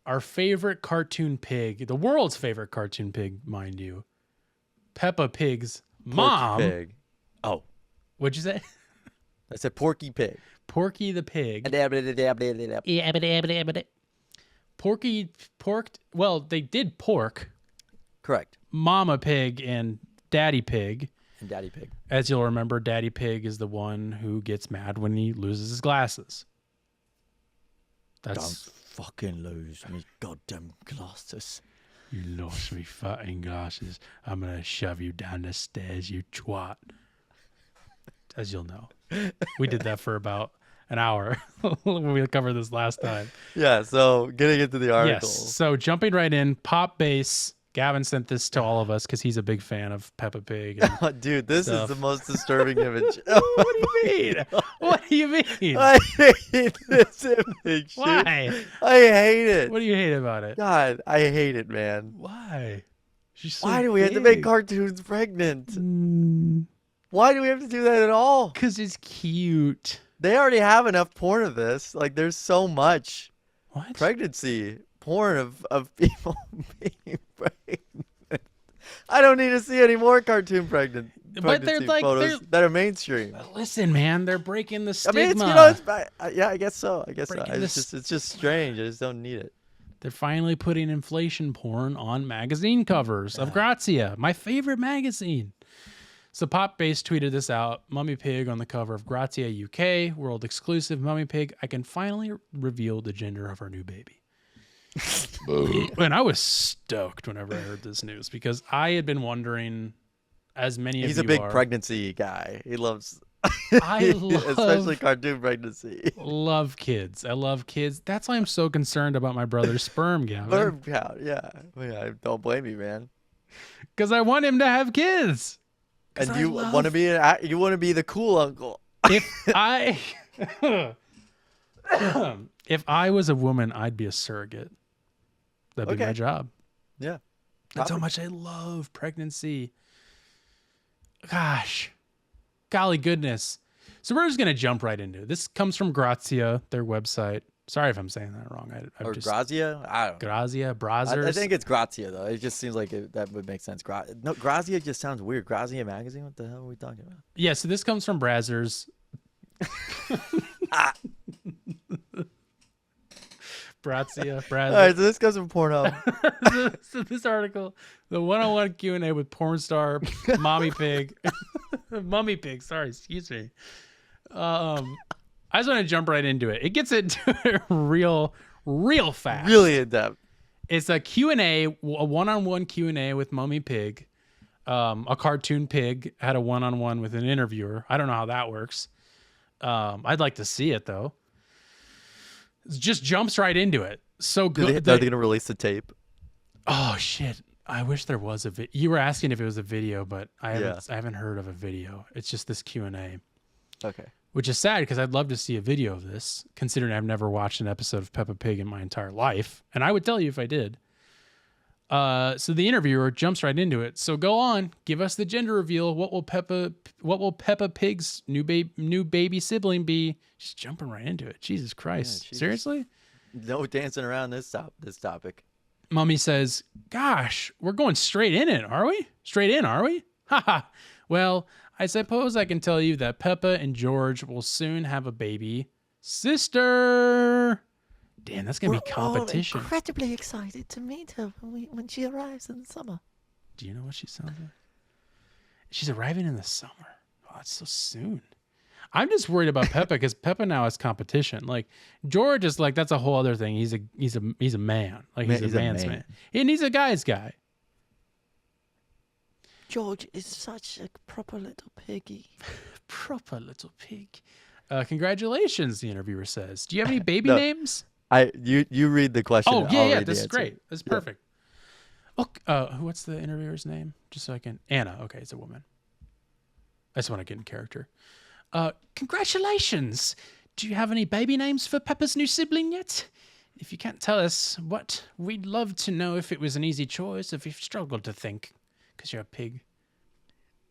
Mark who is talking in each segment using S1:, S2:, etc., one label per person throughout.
S1: our favorite cartoon pig, the world's favorite cartoon pig, mind you, Peppa Pig's mom.
S2: Porky Pig. Oh.
S1: What'd you say?
S2: I said Porky Pig.
S1: Porky the pig. Well, they did pork.
S2: Correct.
S1: Mama Pig and Daddy Pig.
S2: And Daddy Pig.
S1: As you'll remember, Daddy Pig is the one who gets mad when he loses his glasses.
S2: Don't fucking lose me goddamn glasses.
S1: You lost me fucking glasses. I'm going to shove you down the stairs, you twat. As you'll know. We did that for about an hour when we covered this last time.
S2: Yeah, so getting into the article.
S1: Yes, so jumping right in, Pop Bass. Gavin sent this to all of us because he's a big fan of Peppa Pig. And
S2: dude, this is the most disturbing image.
S1: What do you mean? What do you mean?
S2: I hate this image.
S1: Why?
S2: Dude. I hate it.
S1: What do you hate about it?
S2: God, I hate it, man.
S1: Why? She's so
S2: Why do we have to make cartoons pregnant? Why do we have to do that at all?
S1: Because it's cute.
S2: They already have enough porn of this. Like, there's so much pregnancy porn of people being pregnant. I don't need to see any more cartoon pregnancy photos that are mainstream.
S1: Listen, man, they're breaking the stigma.
S2: I mean, it's yeah, I guess so. It's just strange. I just don't need it.
S1: They're finally putting inflation porn on magazine covers of Grazia, my favorite magazine. So Pop Bass tweeted this out. Mummy Pig on the cover of Grazia UK, world exclusive Mummy Pig. I can finally reveal the gender of our new baby. And I was stoked whenever I heard this news because I had been wondering, as many of you are.
S2: He's a big pregnancy guy. He loves, especially cartoon pregnancy.
S1: Love kids. I love kids. That's why I'm so concerned about my brother's sperm count.
S2: Sperm count, yeah. Don't blame me, man.
S1: Because I want him to have kids.
S2: And you want to be the cool uncle.
S1: If I was a woman, I'd be a surrogate. That'd be my job.
S2: Yeah.
S1: That's how much I love pregnancy. Gosh. Golly goodness. So we're just going to jump right into it. This comes from Grazia, their website. Sorry if I'm saying that wrong.
S2: Grazia? I don't know.
S1: Grazia, Brazzers.
S2: I think it's Grazia, though. It just seems like that would make sense. No, Grazia just sounds weird. Grazia magazine? What the hell are we talking about?
S1: Yeah, so this comes from Brazzers. Grazia.
S2: All right, so this comes from Pornhub.
S1: So this article, the one-on-one Q&A with porn star Mommy Pig. Mummy Pig, sorry, excuse me. I just want to jump right into it. It gets into it real fast.
S2: Really in-depth.
S1: It's a Q&A, a one-on-one Q&A with Mummy Pig. A cartoon pig had a one-on-one with an interviewer. I don't know how that works. I'd like to see it, though. It just jumps right into it. So good.
S2: Are they going to release the tape?
S1: Oh, shit. I wish there was a video. You were asking if it was a video, but I haven't heard of a video. It's just this Q&A.
S2: Okay.
S1: Which is sad because I'd love to see a video of this, considering I've never watched an episode of Peppa Pig in my entire life. And I would tell you if I did. So the interviewer jumps right into it. So go on, give us the gender reveal. What will Peppa Pig's new baby sibling be? She's jumping right into it. Jesus Christ. Yeah, seriously?
S2: No dancing around this topic.
S1: Mummy says, gosh, we're going straight in it, are we? Straight in, are we? Haha. Well, I suppose I can tell you that Peppa and George will soon have a baby sister. Damn, that's going to be competition.
S3: We're all incredibly excited to meet her when she arrives in the summer.
S1: Do you know what she sounds like? She's arriving in the summer. Oh, that's so soon. I'm just worried about Peppa because Peppa now has competition. Like George is like, that's a whole other thing. He's a man. Like he's a man's man. And he's a guy's guy.
S3: George is such a proper little piggy.
S1: Proper little pig. Congratulations, the interviewer says. Do you have any baby names?
S2: You read the question.
S1: Oh, yeah. This is great. This is perfect. Oh, what's the interviewer's name? Just so I can. Anna. Okay, it's a woman. I just want to get in character. Congratulations. Do you have any baby names for Peppa's new sibling yet? If you can't tell us what, we'd love to know if it was an easy choice, if you've struggled to think, because you're a pig.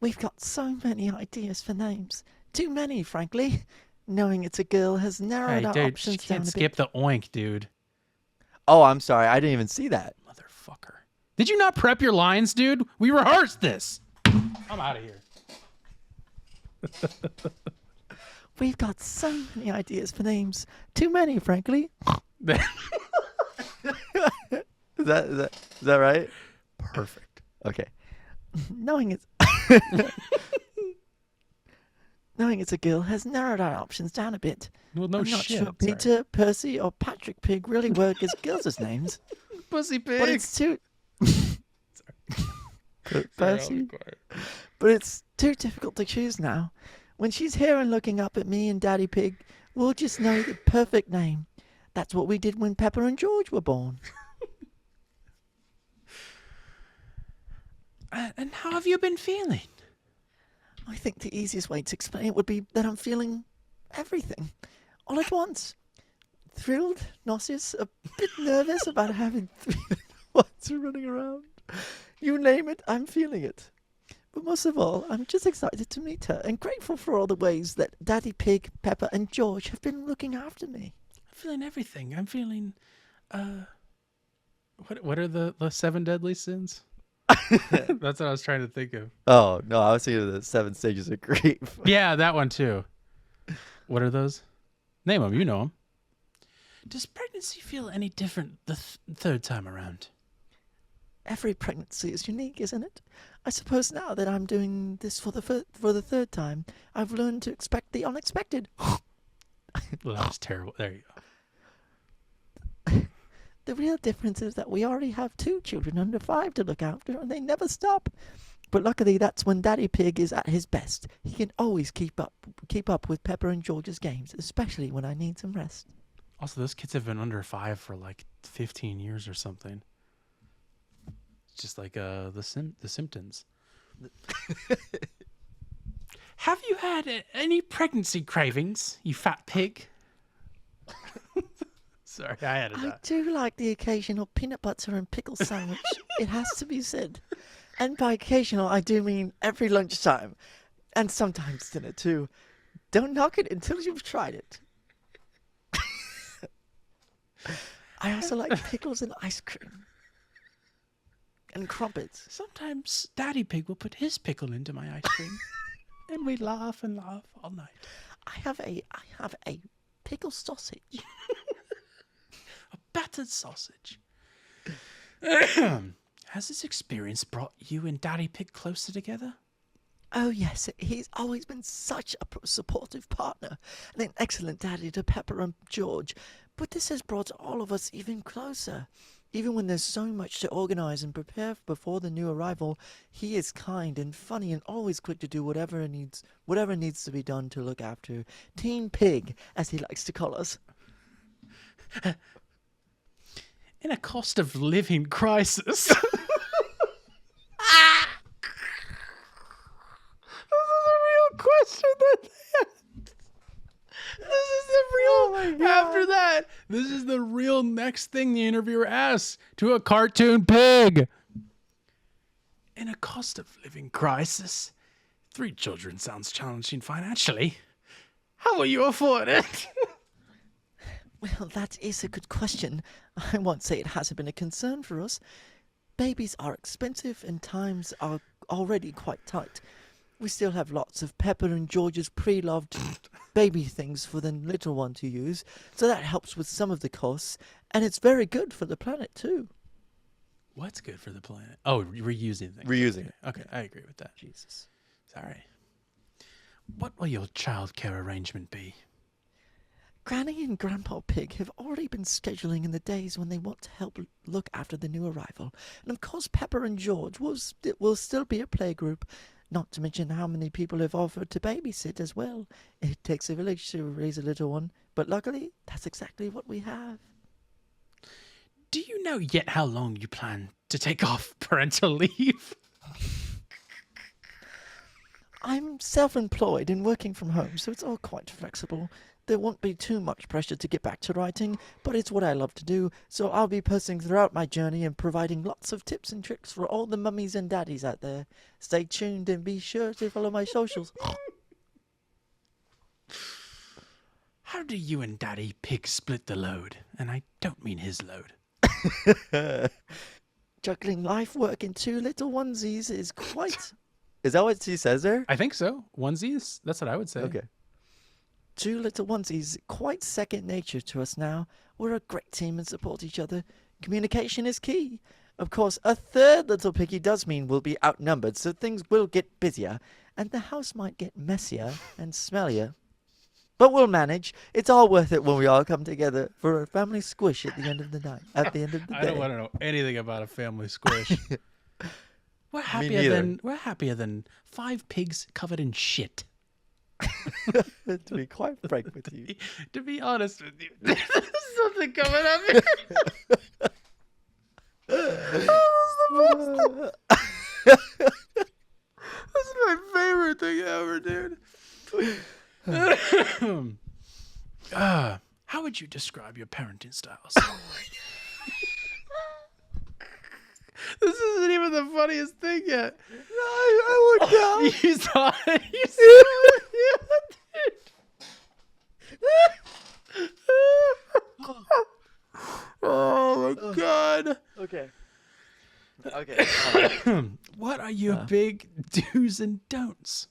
S3: We've got so many ideas for names. Too many, frankly. Knowing it's a girl has narrowed our options down a bit.
S1: Skip the oink, dude.
S2: Oh, I'm sorry. I didn't even see that.
S1: Motherfucker. Did you not prep your lines, dude? We rehearsed this. I'm out of here.
S3: We've got so many ideas for names. Too many, frankly.
S2: Is that right?
S1: Perfect.
S2: Okay.
S3: Knowing it's knowing it's a girl has narrowed our options down a bit.
S1: Well, no
S3: I'm not
S1: shit.
S3: sure Peter, Percy, or Patrick Pig really work as girls' names.
S2: Pussy pig.
S3: But it's too Percy. But it's too difficult to choose now. When she's here and looking up at me and Daddy Pig, we'll just know the perfect name. That's what we did when Peppa and George were born.
S1: And how have you been feeling?
S3: I think the easiest way to explain it would be that I'm feeling everything all at once. Thrilled, nauseous, a bit nervous about having 3 little ones running around. You name it, I'm feeling it. But most of all, I'm just excited to meet her and grateful for all the ways that Daddy Pig, Peppa, and George have been looking after me.
S1: I'm feeling everything. I'm feeling, what are the 7 deadly sins? That's what I was trying to think of.
S2: Oh, no. I was thinking of the 7 stages of grief.
S1: Yeah, that one too. What are those? Name them. You know them. Does pregnancy feel any different the third time around?
S3: Every pregnancy is unique, isn't it? I suppose now that I'm doing this for the third time, I've learned to expect the unexpected.
S1: Well, that was terrible. There you go.
S3: The real difference is that we already have 2 children under 5 to look after, and they never stop. But luckily, that's when Daddy Pig is at his best. He can always keep up with Peppa and George's games, especially when I need some rest.
S1: Also, those kids have been under 5 for like 15 years or something. It's just like the Simpsons. Have you had any pregnancy cravings, you fat pig? Sorry, I added
S3: I
S1: that.
S3: do like the occasional peanut butter and pickle sandwich. It has to be said. And by occasional, I do mean every lunchtime. And sometimes dinner too. Don't knock it until you've tried it. I also like pickles and ice cream. And crumpets.
S1: Sometimes Daddy Pig will put his pickle into my ice cream. And we laugh and laugh all night.
S3: I have a pickle sausage.
S1: A battered sausage. Has this experience brought you and Daddy Pig closer together?
S3: Oh yes, he's always been such a supportive partner and an excellent daddy to Peppa and George. But this has brought all of us even closer. Even when there's so much to organize and prepare before the new arrival, he is kind and funny and always quick to do whatever needs to be done to look after Teen Pig, as he likes to call us.
S1: In a cost of living crisis. Question that this is the real after that this is the real next thing the interviewer asks to a cartoon pig. In a cost of living crisis, 3 children sounds challenging financially. How will you afford it?
S3: Well, that is a good question. I won't say it hasn't been a concern for us. Babies are expensive and times are already quite tight. We still have lots of Peppa and George's pre-loved baby things for the little one to use, so that helps with some of the costs, and it's very good for the planet too.
S1: What's good for the planet? Oh, reusing things.
S2: Reusing.
S1: Okay, I agree with that.
S3: Jesus.
S1: Sorry. What will your childcare arrangement be?
S3: Granny and Grandpa Pig have already been scheduling in the days when they want to help look after the new arrival, and of course Peppa and George will still be a playgroup. Not to mention how many people have offered to babysit as well. It takes a village to raise a little one, but luckily, that's exactly what we have.
S1: Do you know yet how long you plan to take off parental leave?
S3: I'm self-employed and working from home, so it's all quite flexible. There won't be too much pressure to get back to writing, but it's what I love to do, so I'll be posting throughout my journey and providing lots of tips and tricks for all the mummies and daddies out there. Stay tuned and be sure to follow my socials.
S1: How do you and Daddy Pig split the load? And I don't mean his load.
S3: Juggling life, work, and two little onesies is quite...
S2: Is that what she says there?
S1: I think so. Onesies? That's what I would say.
S2: Okay.
S3: Two little onesies, quite second nature to us now. We're a great team and support each other. Communication is key. Of course, a third little piggy does mean we'll be outnumbered, so things will get busier, and the house might get messier and smellier. But we'll manage. It's all worth it when we all come together for a family squish at the end of the night. At the end of the day.
S1: I don't want to know anything about a family squish. We're happier than 5 pigs covered in shit.
S2: To be quite frank with you.
S1: To be honest with you, there's something coming up here. This is my favorite thing ever, dude. How would you describe your parenting styles? This isn't even the funniest thing yet.
S2: No, I looked down.
S1: You saw it. You saw it. Oh my god.
S2: Okay.
S1: What are your big do's and don'ts?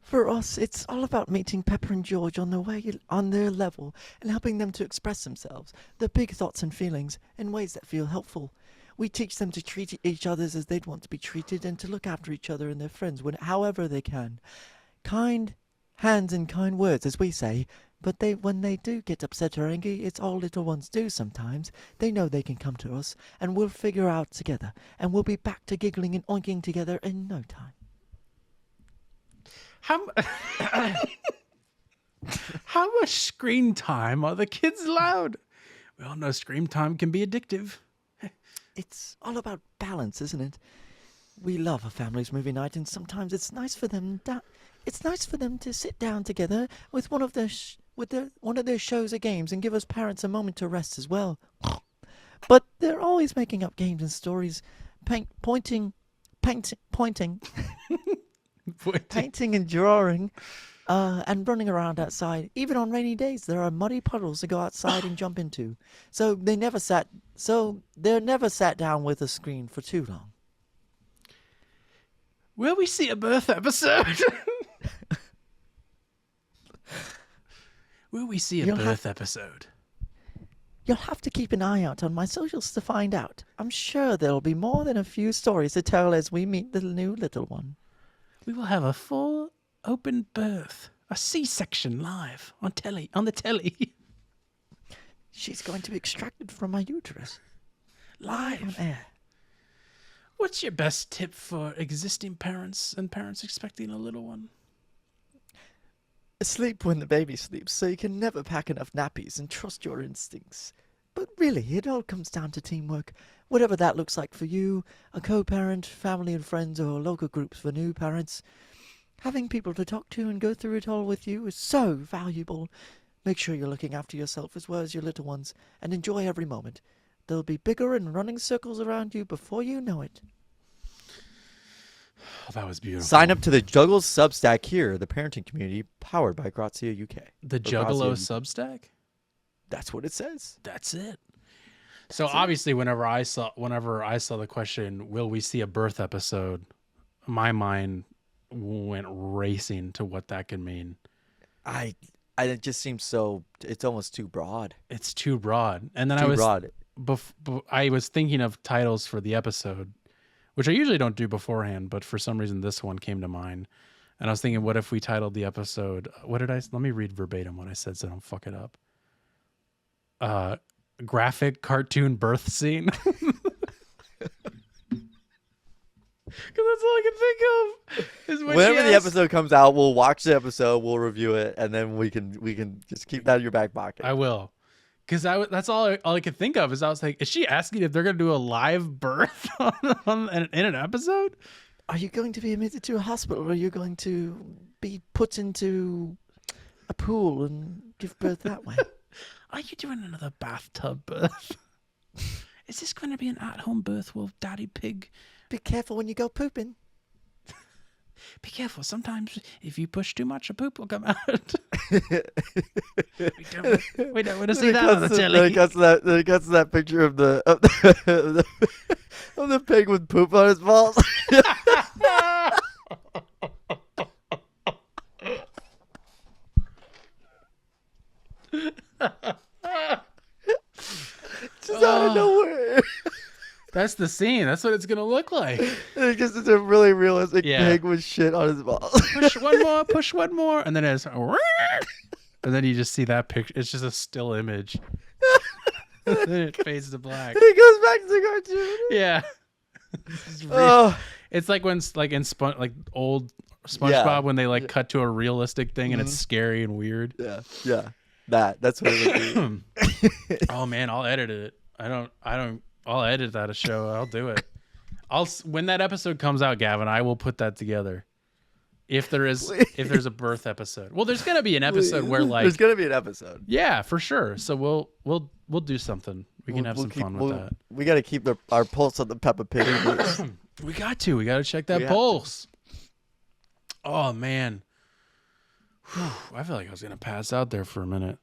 S3: For us, it's all about meeting Peppa and George on their level and helping them to express themselves, their big thoughts and feelings, in ways that feel helpful. We teach them to treat each other as they'd want to be treated and to look after each other and their friends however they can. Kind hands and kind words, as we say, but when they do get upset or angry, it's all little ones do sometimes. They know they can come to us, and we'll figure out together, and we'll be back to giggling and oinking together in no time.
S1: How much screen time are the kids allowed? We all know screen time can be addictive.
S3: It's all about balance, isn't it? We love a family's movie night, and sometimes it's nice for them. It's nice for them to sit down together with one of their shows or games, and give us parents a moment to rest as well. But they're always making up games and stories, pointing and drawing, and running around outside. Even on rainy days, there are muddy puddles to go outside and jump into. So they're never sat down with a screen for too long.
S1: Will we see a birth episode? Will we see a birth episode?
S3: You'll have to keep an eye out on my socials to find out. I'm sure there'll be more than a few stories to tell as we meet the new little one.
S1: We will have a full open birth, a C-section live on the telly.
S3: She's going to be extracted from my uterus.
S1: Live
S3: on air.
S1: What's your best tip for existing parents and parents expecting a little one?
S3: Sleep when the baby sleeps, so you can never pack enough nappies, and trust your instincts. But really, it all comes down to teamwork. Whatever that looks like for you, a co-parent, family and friends, or local groups for new parents. Having people to talk to and go through it all with you is so valuable. Make sure you're looking after yourself as well as your little ones, and enjoy every moment. They'll be bigger and running circles around you before you know it.
S1: Oh, that was beautiful.
S2: Sign up to the Juggles Substack here, the parenting community powered by Grazia UK.
S1: The Juggalo Substack?
S2: That's what it says.
S1: That's it. So obviously, whenever I saw the question, "Will we see a birth episode?" my mind went racing to what that could mean.
S2: It just seems so. It's almost too broad.
S1: It's too broad. And then I was thinking of titles for the episode, which I usually don't do beforehand, but for some reason this one came to mind. And I was thinking, what if we titled the episode? Let me read verbatim what I said so I don't fuck it up. Graphic cartoon birth scene. Because that's all I can think of.
S2: Whenever the episode comes out, we'll watch the episode, we'll review it, and then we can just keep that in your back pocket.
S1: I will. Because that's all I could think of is I was like, is she asking if they're going to do a live birth in an episode?
S3: Are you going to be admitted to a hospital, or are you going to be put into a pool and give birth that way?
S1: Are you doing another bathtub birth? Is this going to be an at-home birth with Daddy Pig?
S3: Be careful when you go pooping.
S1: Be careful. Sometimes if you push too much, a poop will come out. we don't want to see that on the telly.
S2: Then it cuts to that picture of the of the pig with poop on his balls. Just out of nowhere.
S1: That's the scene. That's what it's gonna look like.
S2: It's a really realistic pig with shit on his balls.
S1: Push one more, and then it's, and then you just see that picture. It's just a still image. And then it fades to black.
S2: It goes back to the cartoon.
S1: Yeah. It's like when old SpongeBob when they cut to a realistic thing and it's scary and weird.
S2: Yeah. That's what it would be.
S1: Oh man, I'll edit it. I'll edit that a show. I'll do it. When that episode comes out, Gavin, I will put that together. If there's a birth episode. Well, there's gonna be an episode where
S2: there's gonna be an episode.
S1: Yeah, for sure. So we'll do something. We can have some fun with that.
S2: We got to keep our pulse on the Peppa Pig.
S1: We got to check that pulse. Oh man. Whew, I feel like I was gonna pass out there for a minute.